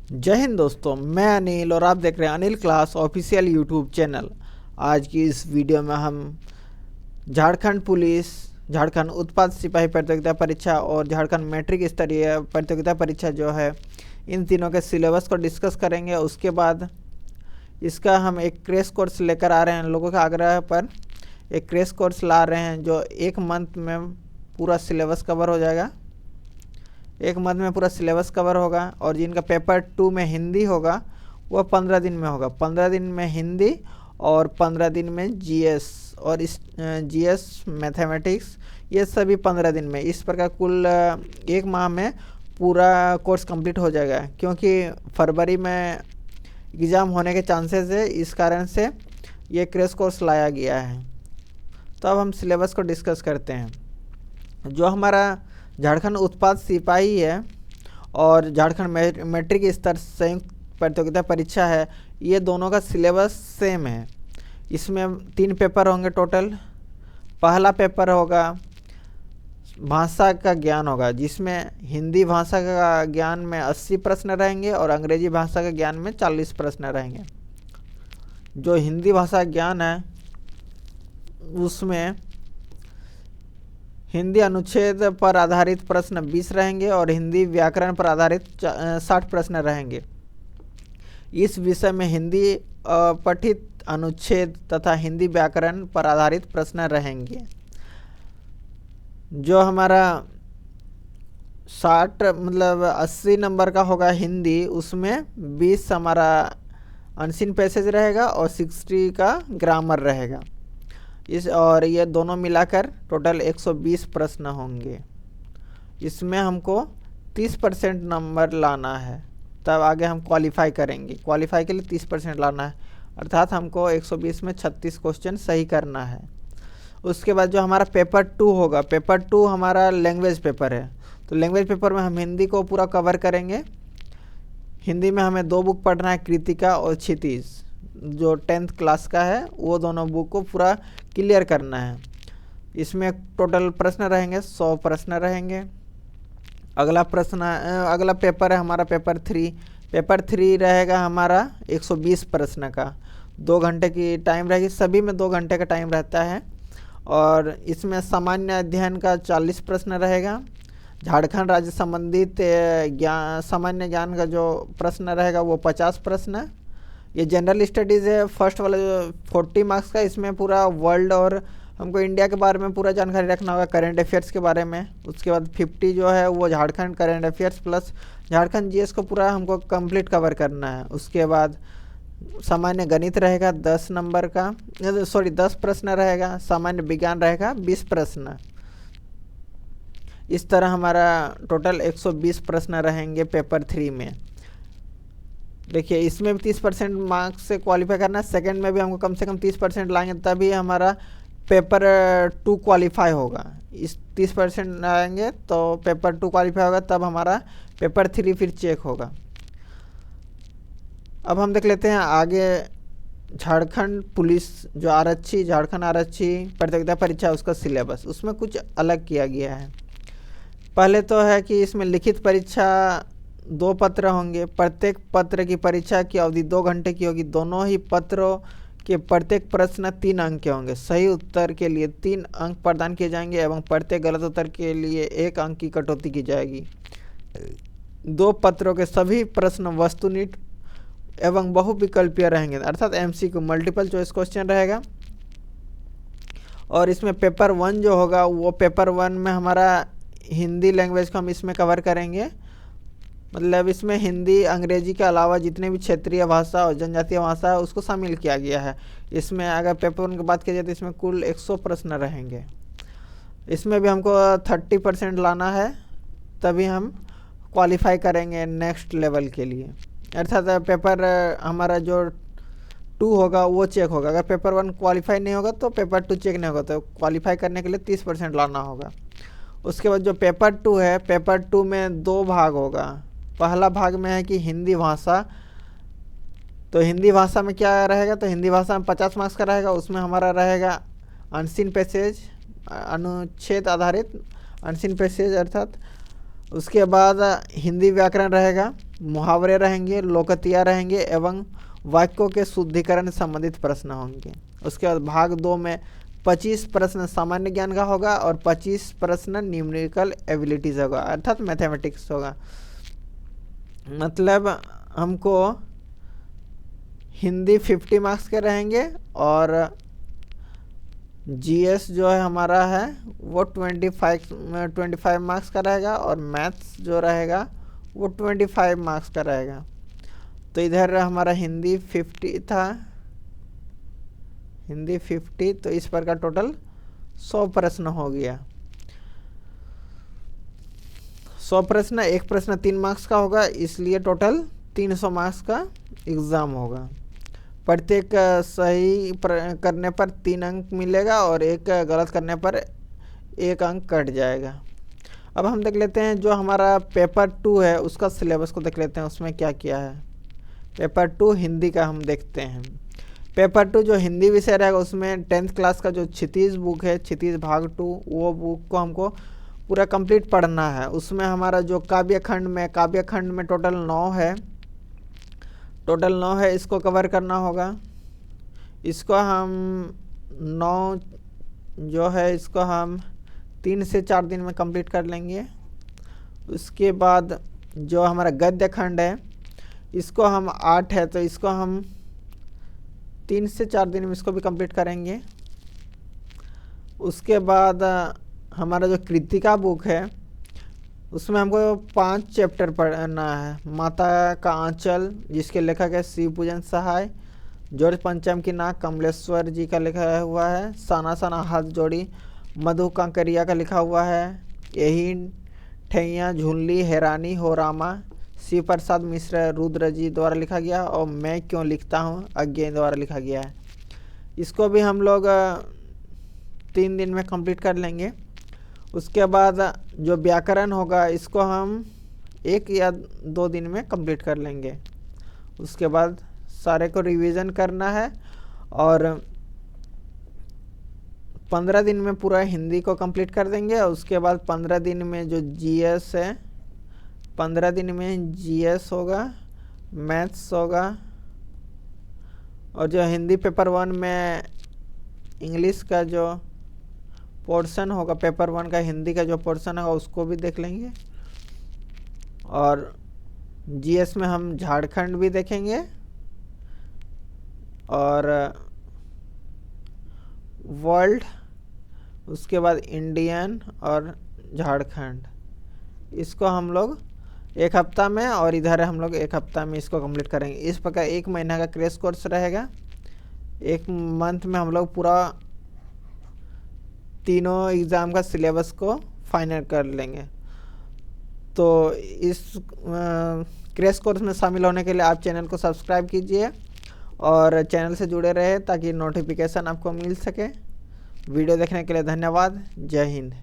जय हिंद दोस्तों, मैं अनिल और आप देख रहे हैं Anil class official YouTube channel. आज की इस वीडियो में हम झारखंड पुलिस, झारखंड उत्पाद सिपाही प्रतियोगिता परीक्षा और झारखंड मैट्रिक स्तरीय प्रतियोगिता परीक्षा जो है, इन तीनों के सिलेबस को डिस्कस करेंगे। उसके बाद इसका हम एक क्रैश कोर्स लेकर आ रहे हैं। लोगों के आग्रह पर एक क्रैश कोर्स ला रहे हैं जो एक मंथ में पूरा सिलेबस कवर हो जाएगा। एक मंथ में पूरा सिलेबस कवर होगा और जिनका पेपर 2 में हिंदी होगा वह 15 दिन में होगा। 15 दिन में हिंदी और 15 दिन में जीएस और इस जीएस मैथमेटिक्स, ये सभी 15 दिन में। इस प्रकार कुल एक माह में पूरा कोर्स कंप्लीट हो जाएगा, क्योंकि फरवरी में एग्ज़ाम होने के चांसेस है। इस कारण से ये क्रैश कोर्स लाया गया है। तो अब हम सिलेबस को डिस्कस करते हैं। जो हमारा झारखंड उत्पाद सिपाही है और झारखंड मैट्रिक स्तर संयुक्त प्रतियोगिता परीक्षा है, ये दोनों का सिलेबस सेम है। इसमें 3 पेपर होंगे टोटल। पहला पेपर होगा भाषा का ज्ञान होगा, जिसमें हिंदी भाषा का ज्ञान में 80 प्रश्न रहेंगे और अंग्रेजी भाषा का ज्ञान में 40 प्रश्न रहेंगे। जो हिंदी भाषा ज्ञान है उसमें हिंदी अनुच्छेद पर आधारित प्रश्न 20 रहेंगे और हिंदी व्याकरण पर आधारित 60 प्रश्न रहेंगे। इस विषय में हिंदी पठित अनुच्छेद तथा हिंदी व्याकरण पर आधारित प्रश्न रहेंगे। जो हमारा 80 नंबर का होगा हिंदी, उसमें 20 हमारा अनसीन पैसेज रहेगा और 60 का ग्रामर रहेगा। और ये दोनों मिलाकर टोटल 120 प्रश्न होंगे। इसमें हमको 30% नंबर लाना है, तब आगे हम क्वालिफाई करेंगे। क्वालिफाई के लिए 30% लाना है, अर्थात हमको 120 में 36 क्वेश्चन सही करना है। उसके बाद जो हमारा पेपर 2 होगा, पेपर 2 हमारा लैंग्वेज पेपर है। तो लैंग्वेज पेपर में हम हिंदी को पूरा कवर करेंगे। हिंदी में हमें 2 बुक पढ़ना है, कृतिका और क्षितिज, जो 10th क्लास का है। वो दोनों बुक को पूरा क्लियर करना है। इसमें टोटल प्रश्न रहेंगे 100 प्रश्न रहेंगे। अगला पेपर है हमारा पेपर 3। पेपर 3 रहेगा हमारा 120 प्रश्न का। 2 घंटे की टाइम रहेगी, सभी में 2 घंटे का टाइम रहता है। और इसमें सामान्य अध्ययन का 40 प्रश्न रहेगा। झारखंड राज्य संबंधित सामान्य ज्ञान का जो प्रश्न रहेगा वो 50 प्रश्न। ये जनरल स्टडीज़ है। फर्स्ट वाला जो 40 मार्क्स का, इसमें पूरा वर्ल्ड और हमको इंडिया के बारे में पूरा जानकारी रखना होगा, करेंट अफेयर्स के बारे में। उसके बाद 50 जो है वो Jharkhand current affairs plus Jharkhand GS को पूरा हमको कंप्लीट कवर करना है। उसके बाद सामान्य गणित रहेगा 10 नंबर का, 10 प्रश्न रहेगा। सामान्य विज्ञान रहेगा 20 प्रश्न। इस तरह हमारा टोटल 120 प्रश्न रहेंगे पेपर 3 में। देखिए, इसमें भी 30% मार्क्स से क्वालिफाई करना है। सेकंड में भी हमको कम से कम 30% लाएंगे, तभी हमारा पेपर 2 क्वालिफाई होगा। इस 30% आएंगे तो पेपर 2 क्वालिफाई होगा, तब हमारा पेपर 3 फिर चेक होगा। अब हम देख लेते हैं आगे झारखंड पुलिस जो झारखंड आरक्षी प्रतियोगिता परीक्षा, उसका सिलेबस। उसमें कुछ अलग किया गया है। पहले तो है कि इसमें लिखित परीक्षा 2 पत्र होंगे। प्रत्येक पत्र की परीक्षा की अवधि 2 घंटे की होगी। दोनों ही पत्रों के प्रत्येक प्रश्न 3 अंक के होंगे। सही उत्तर के लिए 3 अंक प्रदान किए जाएंगे एवं प्रत्येक गलत उत्तर के लिए 1 अंक की कटौती की जाएगी। 2 पत्रों के सभी प्रश्न वस्तुनिष्ठ एवं बहुविकल्पीय रहेंगे, अर्थात एमसीक्यू मल्टीपल चॉइस क्वेश्चन रहेगा। और इसमें पेपर 1 जो होगा, वो पेपर 1 में हमारा हिंदी लैंग्वेज को हम इसमें कवर करेंगे। मतलब इसमें हिंदी अंग्रेजी के अलावा जितने भी क्षेत्रीय भाषा और जनजातीय भाषा है उसको शामिल किया गया है। इसमें अगर पेपर 1 की बात की जाए तो इसमें कुल 100 प्रश्न रहेंगे। इसमें भी हमको 30% लाना है, तभी हम क्वालिफाई करेंगे नेक्स्ट लेवल के लिए। अर्थात पेपर हमारा जो 2 होगा वो चेक होगा। अगर पेपर 1 क्वालिफाई नहीं होगा तो पेपर 2 चेक नहीं होगा। तो क्वालिफाई करने के लिए 30% लाना होगा। उसके बाद जो पेपर 2 है, पेपर 2 में 2 भाग होगा। पहला भाग में है कि हिंदी भाषा। तो हिंदी भाषा में क्या रहेगा, तो हिंदी भाषा में 50 मार्क्स का रहेगा। उसमें हमारा रहेगा अनसीन पैसेज, अनुच्छेद आधारित अनसीन पैसेज, अर्थात उसके बाद हिंदी व्याकरण रहेगा, मुहावरे रहेंगे, लोकतिया रहेंगे एवं वाक्यों के शुद्धिकरण से संबंधित प्रश्न होंगे। उसके बाद भाग 2 में 25 प्रश्न सामान्य ज्ञान का होगा और 25 प्रश्न न्यूमेरिकल एबिलिटीज होगा अर्थात मैथमेटिक्स होगा। मतलब हमको हिंदी 50 मार्क्स के रहेंगे और जीएस जो है हमारा है वो 25 मार्क्स का रहेगा और मैथ्स जो रहेगा वो 25 मार्क्स का रहेगा। तो इधर हमारा हिंदी 50 था, हिंदी 50, तो इस पर का टोटल 100 प्रश्न हो गया। 100 प्रश्न, एक प्रश्न 3 मार्क्स का होगा, इसलिए टोटल 300 मार्क्स का एग्ज़ाम होगा। प्रत्येक सही करने पर 3 अंक मिलेगा और एक गलत करने पर 1 अंक कट जाएगा। अब हम देख लेते हैं जो हमारा पेपर 2 है उसका सिलेबस को देख लेते हैं, उसमें क्या किया है। पेपर 2 हिंदी का हम देखते हैं। पेपर 2 जो हिंदी विषय रहेगा उसमें 10th क्लास का जो क्षितिज बुक है, क्षितिज भाग 2, वो बुक को हमको पूरा कंप्लीट पढ़ना है। उसमें हमारा जो काव्यखंड में टोटल 9 है, इसको कवर करना होगा। इसको हम 9 जो है इसको हम 3 से 4 दिन में कंप्लीट कर लेंगे। उसके बाद जो हमारा गद्य खंड है इसको हम 8 है तो इसको हम 3 से 4 दिन में इसको भी कंप्लीट करेंगे। उसके बाद हमारा जो कृतिका बुक है उसमें हमको 5 चैप्टर पढ़ना है। माता का आंचल जिसके लेखक है शिव पूजन सहाय, जॉर्ज पंचम की नाक कमलेश्वर जी का लिखा हुआ है, साना साना हाथ जोड़ी मधु कांकरिया का लिखा हुआ है, यही ठैया झुल्ली हैरानी हो रामा शिव प्रसाद मिश्र रुद्र जी द्वारा लिखा गया और मैं क्यों लिखता हूँ अज्ञे द्वारा लिखा गया है। इसको भी हम लोग 3 दिन में कंप्लीट कर लेंगे। उसके बाद जो व्याकरण होगा इसको हम 1 या 2 दिन में कंप्लीट कर लेंगे। उसके बाद सारे को रिवीजन करना है और 15 दिन में पूरा हिंदी को कंप्लीट कर देंगे। और उसके बाद 15 दिन में जो जीएस है, 15 दिन में जीएस होगा, मैथ्स होगा और जो हिंदी पेपर 1 में इंग्लिश का जो पोर्शन होगा, पेपर 1 का हिंदी का जो पोर्शन होगा उसको भी देख लेंगे। और जीएस में हम झारखंड भी देखेंगे और वर्ल्ड, उसके बाद इंडियन और झारखंड, इसको हम लोग 1 हफ्ता में और इधर हम लोग 1 हफ्ता में इसको कंप्लीट करेंगे। इस प्रकार 1 महीना का क्रैश कोर्स रहेगा। 1 मंथ में हम लोग पूरा तीनों एग्ज़ाम का सिलेबस को फाइनल कर लेंगे। तो इस क्रैश कोर्स में शामिल होने के लिए आप चैनल को सब्सक्राइब कीजिए और चैनल से जुड़े रहे ताकि नोटिफिकेशन आपको मिल सके। वीडियो देखने के लिए धन्यवाद। जय हिंद।